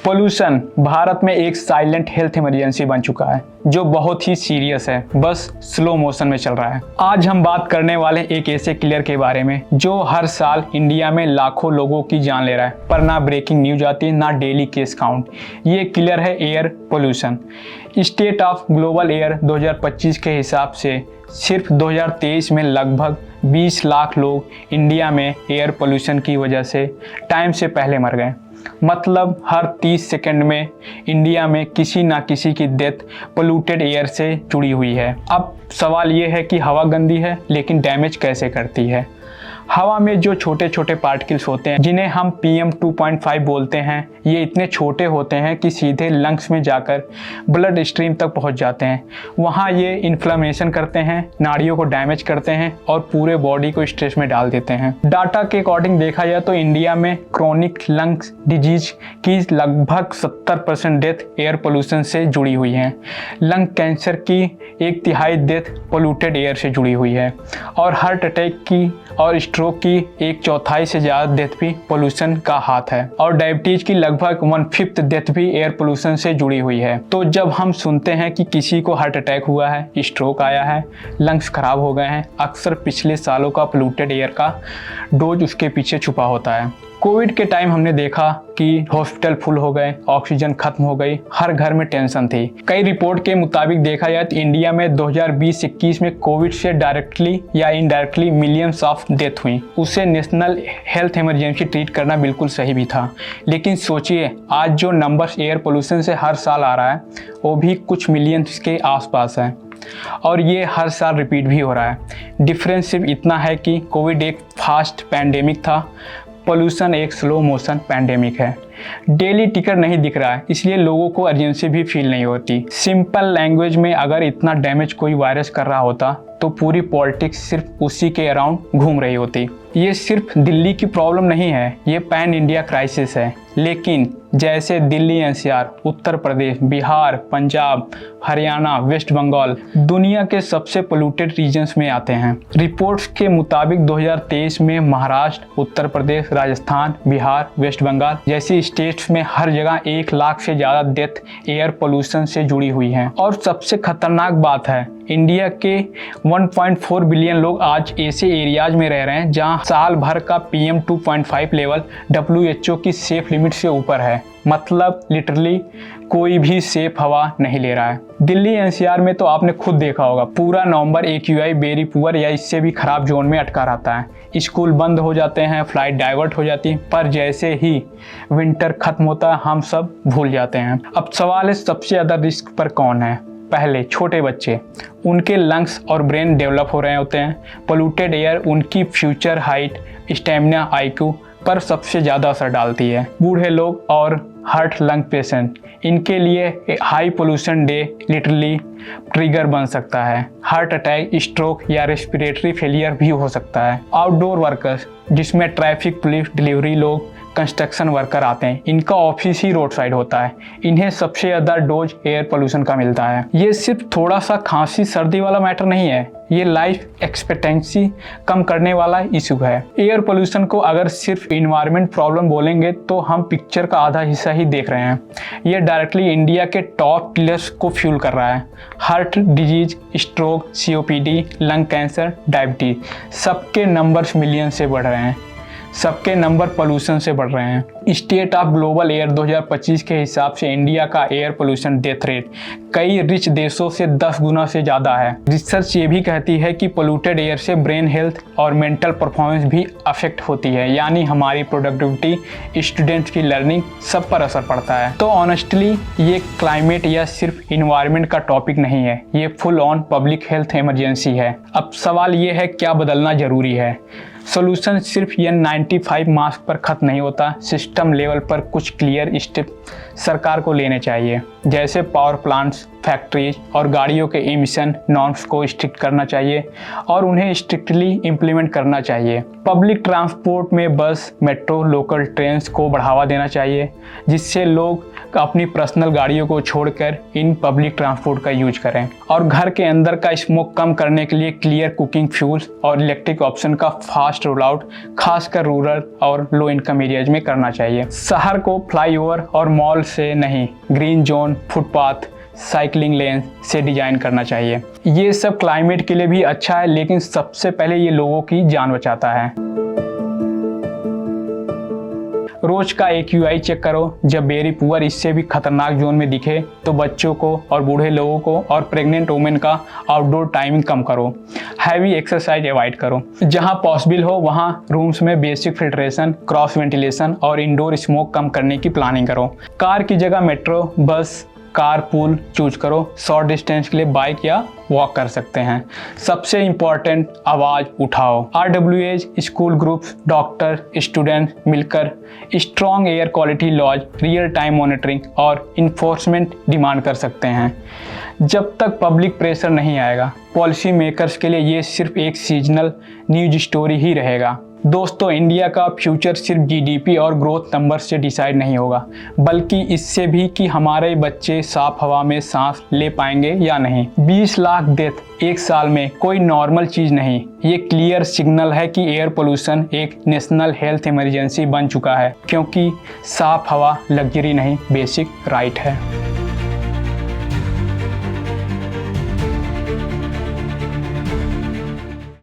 Pollution Bharat में एक silent health emergency बन चुका है जो बहुत ही सीरियस है, बस स्लो मोशन में चल रहा है। आज हम बात करने वाले एक ऐसे किलर के बारे में जो हर साल इंडिया में लाखों लोगों की जान ले रहा है, पर ना ब्रेकिंग न्यूज आती ना डेली केस काउंट। ये किलर है air pollution. State of global air 2025 के हिसाब से सिर्फ 2023 में लगभग 20 लाख लोग इंडिया में एयर पोल्यूशन की वजह से टाइम से पहले मर गए। मतलब हर 30 सेकंड में इंडिया में किसी ना किसी की डेथ पोल्यूटेड एयर से जुड़ी हुई है। अब सवाल ये है कि हवा गंदी है, लेकिन डैमेज कैसे करती है। हवा में जो छोटे छोटे पार्टिकल्स होते हैं जिन्हें हम PM 2.5 बोलते हैं, ये इतने छोटे होते हैं कि सीधे लंग्स में जाकर ब्लड स्ट्रीम तक पहुंच जाते हैं। वहाँ ये इन्फ्लेमेशन करते हैं, नाड़ियों को डैमेज करते हैं और पूरे बॉडी को स्ट्रेस में डाल देते हैं। डाटा के अकॉर्डिंग देखा जाए तो इंडिया में क्रोनिक लंग्स डिजीज की लगभग 70% डेथ एयर पोल्यूशन से जुड़ी हुई है। लंग कैंसर की 1/3 डेथ पोल्यूटेड एयर से जुड़ी हुई है और हार्ट अटैक की और स्ट्रोक की 1/4 से ज़्यादा डेथ भी पोल्यूशन का हाथ है और डायबिटीज की लगभग 1/5 डेथ भी एयर पोल्यूशन से जुड़ी हुई है। तो जब हम सुनते हैं कि किसी को हार्ट अटैक हुआ है, स्ट्रोक आया है, लंग्स खराब हो गए हैं, अक्सर पिछले सालों का पोल्यूटेड एयर का डोज उसके पीछे छुपा होता है। कोविड के टाइम हमने देखा कि हॉस्पिटल फुल हो गए, ऑक्सीजन खत्म हो गई, हर घर में टेंशन थी। कई रिपोर्ट के मुताबिक देखा जाए तो इंडिया में 2020-21 में कोविड से डायरेक्टली या इनडायरेक्टली मिलियंस ऑफ डेथ हुई। उसे नेशनल हेल्थ इमरजेंसी ट्रीट करना बिल्कुल सही भी था। लेकिन सोचिए आज जो नंबर्स एयर पोल्यूशन से हर साल आ रहा है वो भी कुछ मिलियंस के आसपास है और ये हर साल रिपीट भी हो रहा है। डिफरेंस सिर्फ इतना है कि कोविड एक फास्ट पैंडेमिक था, पोल्यूशन एक स्लो मोशन पैंडेमिक है। डेली टिकर नहीं दिख रहा है, इसलिए लोगों को अर्जेंसी भी फील नहीं होती। सिंपल लैंग्वेज में अगर इतना डैमेज कोई वायरस कर रहा होता तो पूरी पॉलिटिक्स सिर्फ उसी के अराउंड घूम रही होती। ये सिर्फ दिल्ली की प्रॉब्लम नहीं है, ये पैन इंडिया क्राइसिस है। लेकिन जैसे दिल्ली NCR, उत्तर प्रदेश, बिहार, पंजाब, हरियाणा, वेस्ट बंगाल दुनिया के सबसे पोल्यूटेड रीजन्स में आते हैं। रिपोर्ट्स के मुताबिक 2023 में महाराष्ट्र, उत्तर प्रदेश, राजस्थान, बिहार, वेस्ट बंगाल जैसी स्टेट्स में हर जगह 1 लाख से ज़्यादा डेथ एयर पोल्यूशन से जुड़ी हुई हैं। और सबसे खतरनाक बात है, इंडिया के 1.4 बिलियन लोग आज ऐसे एरियाज में रह रहे हैं जहां साल भर का PM 2.5 लेवल WHO की सेफ लिमिट से ऊपर है। मतलब लिटरली कोई भी सेफ हवा नहीं ले रहा है। दिल्ली NCR में तो आपने खुद देखा होगा, पूरा नवंबर AQI वेरी पुअर या इससे भी खराब जोन में अटका रहता है। स्कूल बंद हो जाते हैं, फ्लाइट डाइवर्ट हो जाती है, पर जैसे ही विंटर खत्म होता है हम सब भूल जाते हैं। अब सवाल है सबसे ज़्यादा रिस्क पर कौन है। पहले छोटे बच्चे, उनके लंग्स और ब्रेन डेवलप हो रहे होते हैं। पोल्यूटेड एयर उनकी फ्यूचर हाइट, स्टेमिना, IQ पर सबसे ज़्यादा असर डालती है। बूढ़े लोग और हार्ट लंग पेशेंट, इनके लिए high pollution day literally trigger बन सकता है। हार्ट अटैक, स्ट्रोक या रेस्पिरेटरी फेलियर भी हो सकता है। आउटडोर वर्कर्स, जिसमें ट्रैफिक पुलिस, डिलीवरी लोग, कंस्ट्रक्शन वर्कर आते हैं, इनका ऑफिस ही रोड साइड होता है, इन्हें सबसे ज़्यादा डोज एयर पोल्यूशन का मिलता है। ये सिर्फ थोड़ा सा खांसी सर्दी वाला मैटर नहीं है, ये लाइफ एक्सपेक्टेंसी कम करने वाला इशू है। एयर पोल्यूशन को अगर सिर्फ इन्वायरमेंट प्रॉब्लम बोलेंगे तो हम पिक्चर का आधा हिस्सा ही देख रहे हैं। ये डायरेक्टली इंडिया के टॉप किलर्स को फ्यूल कर रहा है। Heart disease, stroke, COPD, lung cancer, diabetes, सबके नंबर्स मिलियन से बढ़ रहे हैं, सबके नंबर पोल्यूशन से बढ़ रहे हैं। स्टेट ऑफ ग्लोबल एयर 2025 के हिसाब से इंडिया का एयर पोल्यूशन डेथ रेट कई रिच देशों से 10 गुना से ज़्यादा है। रिसर्च ये भी कहती है कि पोल्यूटेड एयर से ब्रेन हेल्थ और मेंटल परफॉर्मेंस भी अफेक्ट होती है, यानी हमारी प्रोडक्टिविटी, स्टूडेंट्स की लर्निंग सब पर असर पड़ता है। तो ऑनेस्टली ये क्लाइमेट या सिर्फ इन्वायरमेंट का टॉपिक नहीं है, ये full on public health emergency है। अब सवाल ये है क्या बदलना ज़रूरी है। सोल्यूशन सिर्फ ये 95 मास्क पर ख़त्म नहीं होता। सिस्टम लेवल पर कुछ क्लियर स्टेप सरकार को लेने चाहिए, जैसे पावर प्लांट्स, फैक्ट्रीज और गाड़ियों के एमिशन नॉर्म्स को स्ट्रिक्ट करना चाहिए और उन्हें स्ट्रिक्टली इम्प्लीमेंट करना चाहिए। पब्लिक ट्रांसपोर्ट में बस, मेट्रो, लोकल ट्रेन्स को बढ़ावा देना चाहिए, जिससे लोग अपनी पर्सनल गाड़ियों को छोड़कर इन पब्लिक ट्रांसपोर्ट का यूज करें। और घर के अंदर का स्मोक कम करने के लिए क्लियर कुकिंग फ्यूल्स और इलेक्ट्रिक ऑप्शन का फास्ट रोल आउट खासकर रूरल और लो इनकम एरियाज में करना चाहिए। शहर को फ्लाईओवर और मॉल से नहीं, ग्रीन जोन, फुटपाथ, साइकिलिंग लेन से डिजाइन करना चाहिए। ये सब क्लाइमेट के लिए भी अच्छा है, लेकिन सबसे पहले ये लोगों की जान बचाता है। रोज का AQI चेक करो। जब वेरी पुअर इससे भी खतरनाक जोन में दिखे तो बच्चों को और बूढ़े लोगों को और प्रेग्नेंट वुमेन का आउटडोर टाइमिंग कम करो। हैवी एक्सरसाइज अवॉइड करो। जहां पॉसिबल हो वहां रूम्स में बेसिक फिल्ट्रेशन, क्रॉस वेंटिलेशन और इंडोर स्मोक कम करने की प्लानिंग करो। कार की जगह मेट्रो, बस, कार पूल चूज करो। शॉर्ट डिस्टेंस के लिए बाइक या वॉक कर सकते हैं। सबसे इम्पॉर्टेंट, आवाज़ उठाओ। RWAs, school groups, doctor, student मिलकर strong air quality laws, real time monitoring और इन्फोर्समेंट डिमांड कर सकते हैं। जब तक पब्लिक प्रेशर नहीं आएगा, पॉलिसी मेकर्स के लिए ये सिर्फ एक सीजनल न्यूज स्टोरी ही रहेगा। दोस्तों, इंडिया का फ्यूचर सिर्फ GDP और ग्रोथ नंबर से डिसाइड नहीं होगा, बल्कि इससे भी कि हमारे बच्चे साफ हवा में सांस ले पाएंगे या नहीं। 20 लाख डेथ एक साल में कोई नॉर्मल चीज़ नहीं। ये क्लियर सिग्नल है कि एयर पोल्यूशन एक नेशनल हेल्थ इमरजेंसी बन चुका है, क्योंकि साफ हवा लग्जरी नहीं, बेसिक राइट है।